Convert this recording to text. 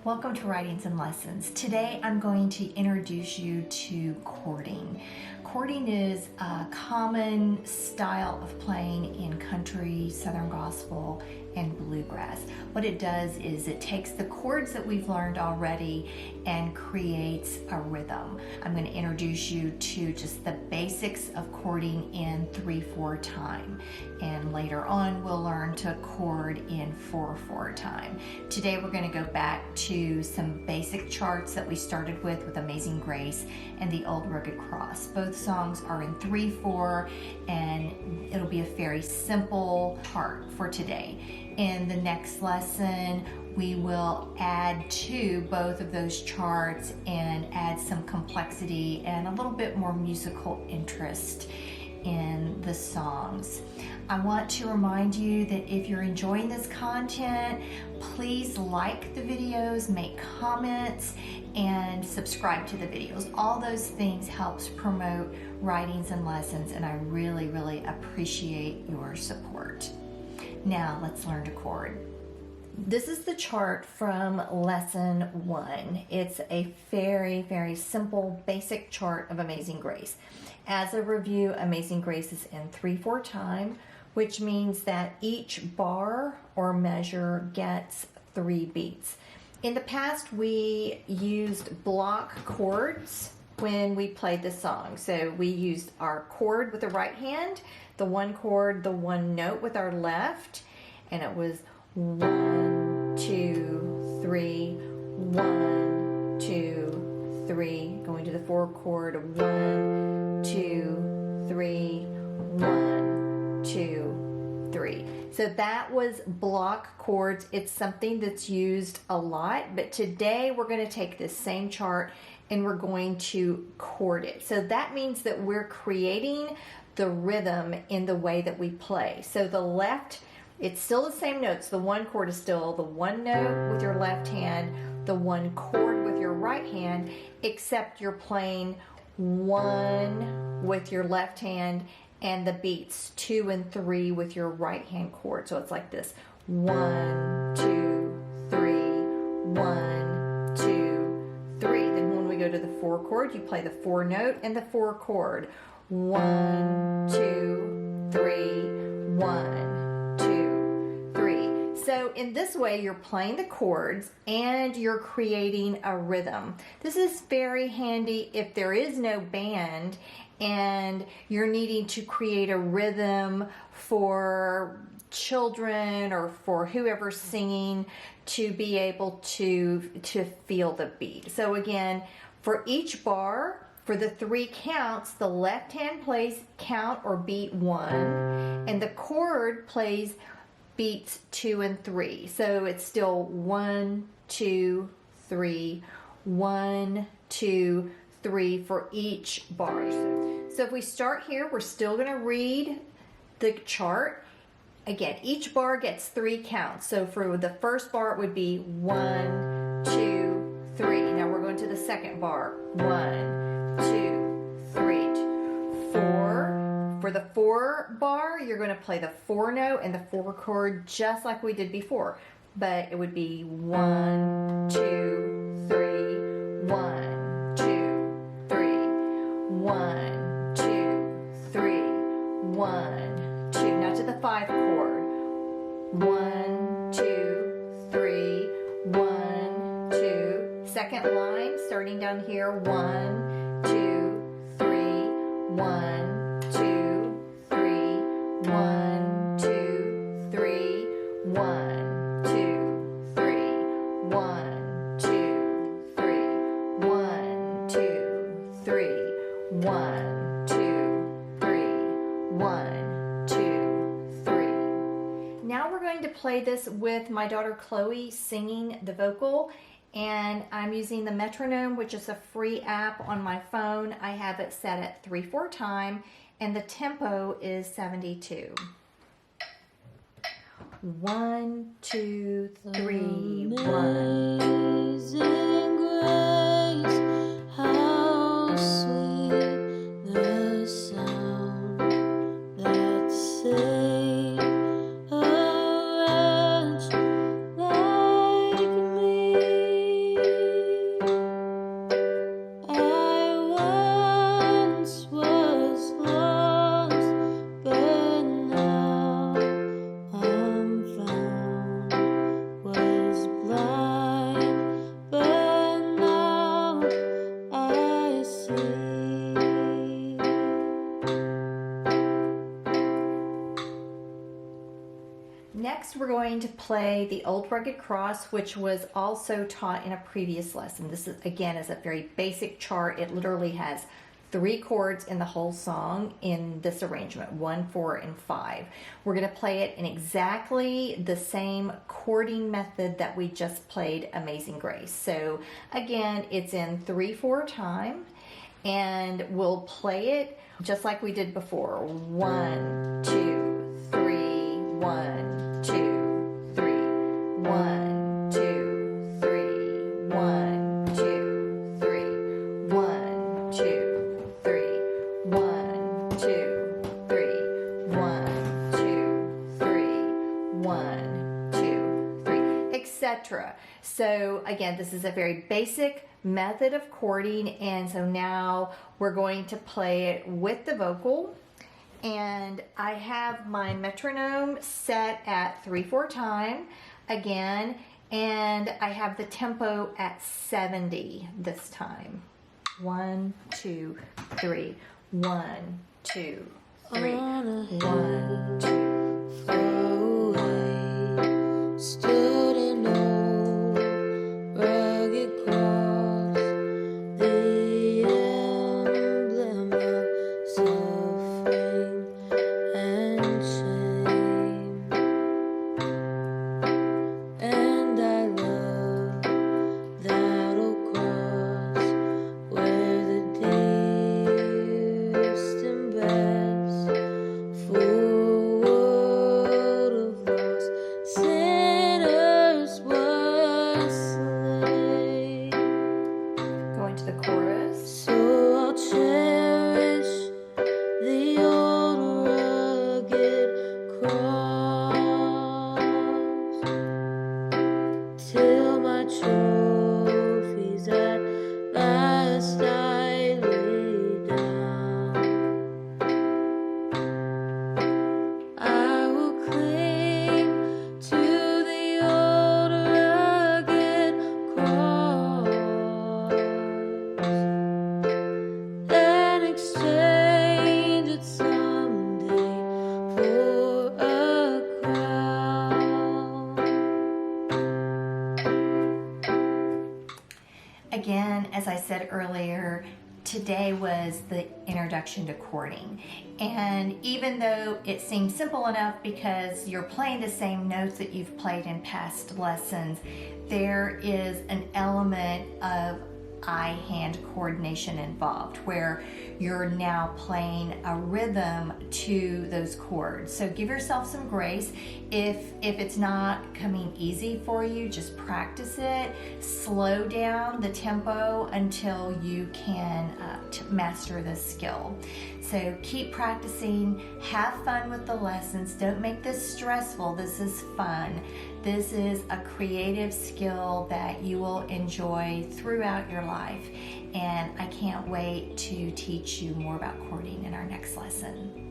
Welcome to Writings and Lessons. Today I'm going to introduce you to chording. Chording is a common style of playing in country, southern gospel, and bluegrass. What it does is it takes the chords that we've learned already and creates a rhythm. I'm going to introduce you to just the basics of chording in 3/4 time, and later on we'll learn to chord in 4/4 time. Today we're going to go back to some basic charts that we started with Amazing Grace and the Old Rugged Cross. Both songs are in 3/4 and it'll be a very simple chart for today. In the next lesson, we will add to both of those charts and add some complexity and a little bit more musical interest in the songs. I want to remind you that if you're enjoying this content, please like the videos, make comments, and subscribe to the videos. All those things helps promote Writings and Lessons, and I really, really appreciate your support. Now let's learn to chord. This is the chart from lesson 1. It's a very, very simple, basic chart of Amazing Grace. As a review, Amazing Grace is in 3/4 time, which means that each bar or measure gets 3 beats. In the past, we used block chords when we played the song. So we used our chord with the right hand, the one chord, the one note with our left, and it was 1, 2, 3, 1, 2, 3, going to the 4 chord, 1, 2, 3, 1, 2, 3. So that was block chords. It's something that's used a lot, but today we're going to take this same chart and we're going to chord it. So that means that we're creating the rhythm in the way that we play. So the left, it's still the same notes. The one chord is still the one note with your left hand, the one chord with your right hand, except you're playing 1 with your left hand and the beats 2 and 3 with your right hand chord. So it's like this: 1, 2, 3, 1, 2, 3. Then when we go to the 4 chord, you play the 4 note and the 4 chord. 1, 2, 3, 1, 2, 3. So in this way, you're playing the chords and you're creating a rhythm. This is very handy if there is no band and you're needing to create a rhythm for children or for whoever's singing to be able to feel the beat. So again, for each bar, for the 3 counts, the left hand plays count or beat 1, and the chord plays beats 2 and 3. So it's still 1, 2, 3, 1, 2, 3 for each bar. So if we start here, we're still going to read the chart. Again, each bar gets 3 counts. So for the first bar, it would be 1, 2, 3. Now we're going to the second bar. 1, 2, 3, 4. For the 4 bar, you're going to play the 4 note and the 4 chord just like we did before. But it would be 1, 2, 3, 1, 2, 3, 1, 2, 3, 1, 2. Now to the 5 chord. 1, 2, 3, 1, 2. Second line, starting down here. 1, 2, 3, 1, 2, 3, 1, 2, 3, 1, 2, 3, 1, 2, 3, 1, 2, 3, 1, 2, 3, 1, 2, 3. Now we're going to play this with my daughter Chloe singing the vocal, and I'm using the metronome, which is a free app on my phone. I have it set at 3/4 time, and the tempo is 72. 1, 2, 3, 1. Amazing grace, how sweet the sound that saved a wretch like me. Next, we're going to play the Old Rugged Cross, which was also taught in a previous lesson. This is, again, is a very basic chart. It literally has 3 chords in the whole song in this arrangement, 1, 4, and 5. We're going to play it in exactly the same chording method that we just played Amazing Grace. So again, it's in 3/4 time, and we'll play it just like we did before. 1, 2, 3, 1, 2, 3, 1, 2, 3, 1, 2, 3, 1, 2, 3, 1, 2, 3, 1, 2, 3, 1, 2, 3, etc. So again, this is a very basic method of chording, and so now we're going to play it with the vocal. And I have my metronome set at 3/4 time again, and I have the tempo at 70 this time. 1, 2, 3, 1, 2, 3, 1, 2, 3. Stood an old rugged cross, the emblem of suffering and shame. And I love that old cross where the dearest and best for world of lost sinners was slain. Going to the chorus. So I'll cherish the old rugged cross till my trophies at last I lay down. I will cling to the old rugged cross, then exchange it someday for a crown. Again, as I said earlier, today was the introduction to chording. And even though it seems simple enough because you're playing the same notes that you've played in past lessons, there is an element of eye-hand coordination involved where you're now playing a rhythm to those chords. So give yourself some grace. If it's not coming easy for you, just practice it. Slow down the tempo until you can master this skill. So keep practicing, have fun with the lessons. Don't make this stressful. This is fun. This is a creative skill that you will enjoy throughout your life. And I can't wait to teach you more about chording in our next lesson.